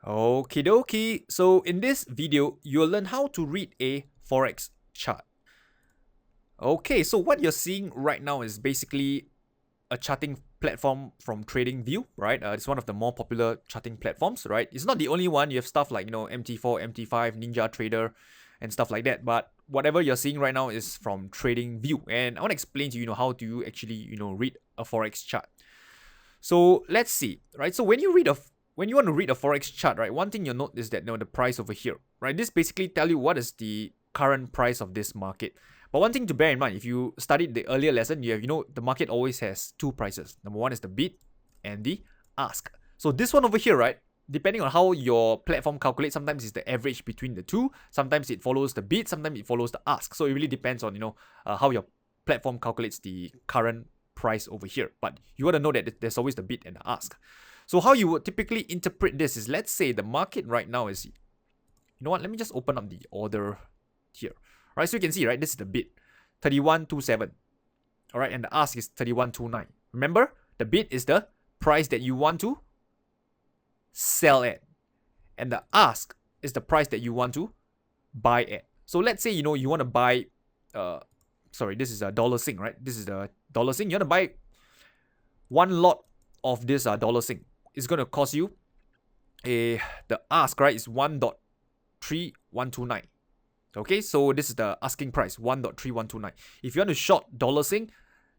Okie dokie. So in this video, you'll learn how to read a Forex chart. Okay, so what you're seeing right now is basically a charting platform from TradingView, right? It's one of the more popular charting platforms, right? It's not the only one. You have stuff like, MT4, MT5, Ninja Trader, and stuff like that. But whatever you're seeing right now is from TradingView. And I want to explain to you, how do you actually, read a Forex chart. So let's see, right? So when you want to read a Forex chart, right, one thing you'll note is that the price over here, right? This basically tell you what is the current price of this market. But one thing to bear in mind, if you studied the earlier lesson, the market always has two prices. Number one is the bid and the ask. So this one over here, right, depending on how your platform calculates, sometimes it's the average between the two. Sometimes it follows the bid, sometimes it follows the ask. So it really depends on, how your platform calculates the current price over here. But you want to know that there's always the bid and the ask. So how you would typically interpret this is, let's say the market right now is, let me just open up the order here. All right, so you can see, right, this is the bid, 31.27. All right, and the ask is 31.29. Remember, the bid is the price that you want to sell at, and the ask is the price that you want to buy at. So let's say, you want to buy, this is a dollar sing, right? This is the dollar sing. You want to buy one lot of this dollar sing. It's going to cost you the ask, right, is 1.3129. Okay, so this is the asking price, 1.3129. If you want to short dollar sing,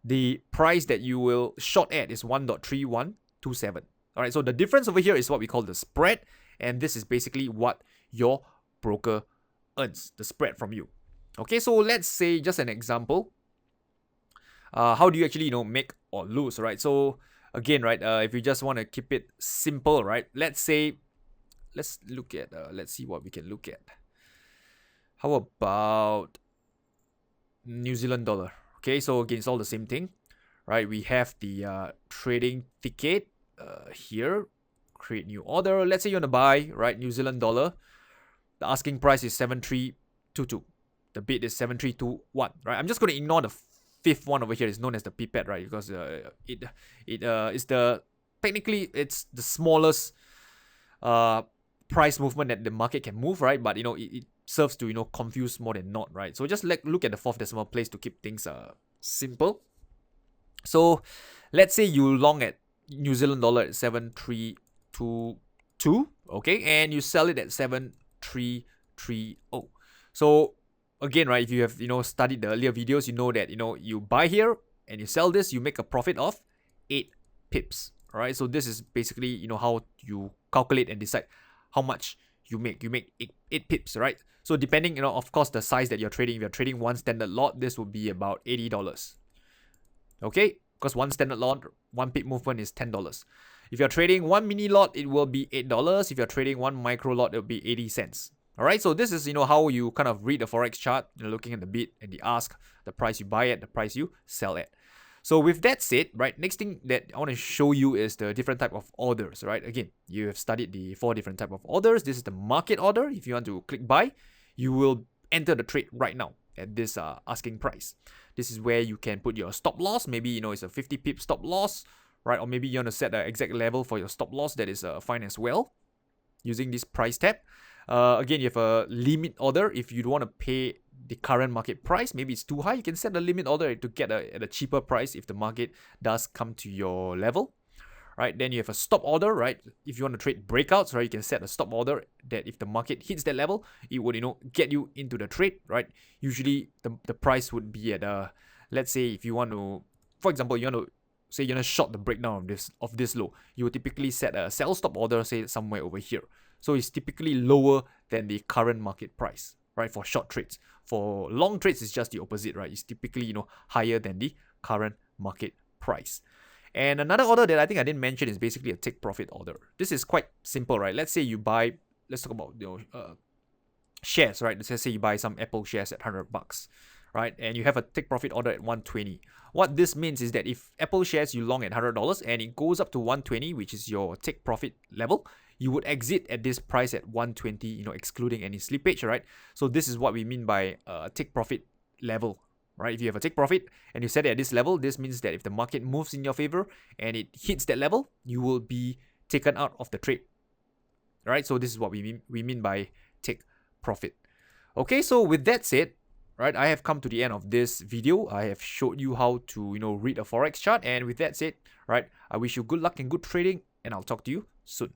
the price that you will short at is 1.3127. All right, so the difference over here is what we call the spread, and this is basically what your broker earns, the spread from you. Okay, so let's say just an example. How do you actually make or lose, right? So again, right, if you just want to keep it simple, right, let's see what we can look at. How about New Zealand dollar? Okay, so again, it's all the same thing, right? We have the trading ticket here. Create new order. Let's say you want to buy, right, New Zealand dollar. The asking price is 7322. The bid is 7321, right? I'm just going to ignore the fifth one over here. Is known as the pipette, right? Because it is technically it's the smallest price movement that the market can move, right? But it serves to confuse more than not, right? So just look at the fourth decimal place to keep things simple. So let's say you long at New Zealand dollar at 7322, okay, and you sell it at 7330. So again, right, if you have studied the earlier videos, you know that you buy here and you sell this, you make a profit of 8 pips. All right, so this is basically how you calculate and decide how much you make. You make 8 pips, right? So depending, of course, the size that you're trading. If you're trading one standard lot, this would be about $80. Okay, because one standard lot, one pip movement is $10. If you're trading one mini lot, it will be $8. If you're trading one micro lot, it will be 80 cents. All right, so this is how you kind of read the Forex chart. You're looking at the bid and the ask, the price you buy at, the price you sell at. So with that said, right, next thing that I want to show you is the different type of orders, right? Again, you have studied the 4 different type of orders. This is the market order. If you want to click buy, you will enter the trade right now at this asking price. This is where you can put your stop loss. Maybe it's a 50 pip stop loss, right? Or maybe you want to set an exact level for your stop loss. That is fine as well, using this price tab. Again, you have a limit order. If you don't want to pay the current market price, maybe it's too high, you can set the limit order to get at a cheaper price if the market does come to your level, right? Then you have a stop order, right? If you want to trade breakouts, right, you can set a stop order that if the market hits that level, it would get you into the trade, right? Usually the price would be at let's say if you want to, for example, you want to say you want to short the breakdown of this low, you would typically set a sell stop order, say somewhere over here. So it's typically lower than the current market price, right, for short trades. For long trades, it's just the opposite, right? It's typically, higher than the current market price. And another order that I think I didn't mention is basically a take profit order. This is quite simple, right? Let's say you buy, let's talk about shares, right? Let's say you buy some Apple shares at $100, right? And you have a take profit order at 120. What this means is that if Apple shares you long at $100 and it goes up to 120, which is your take profit level, you would exit at this price at 120, excluding any slippage, right? So this is what we mean by take profit level, right? If you have a take profit and you set it at this level, this means that if the market moves in your favor and it hits that level, you will be taken out of the trade, right? So this is what we mean by take profit. Okay, so with that said, right, I have come to the end of this video. I have showed you how to, read a forex chart, and with that said, right, I wish you good luck and good trading, and I'll talk to you soon.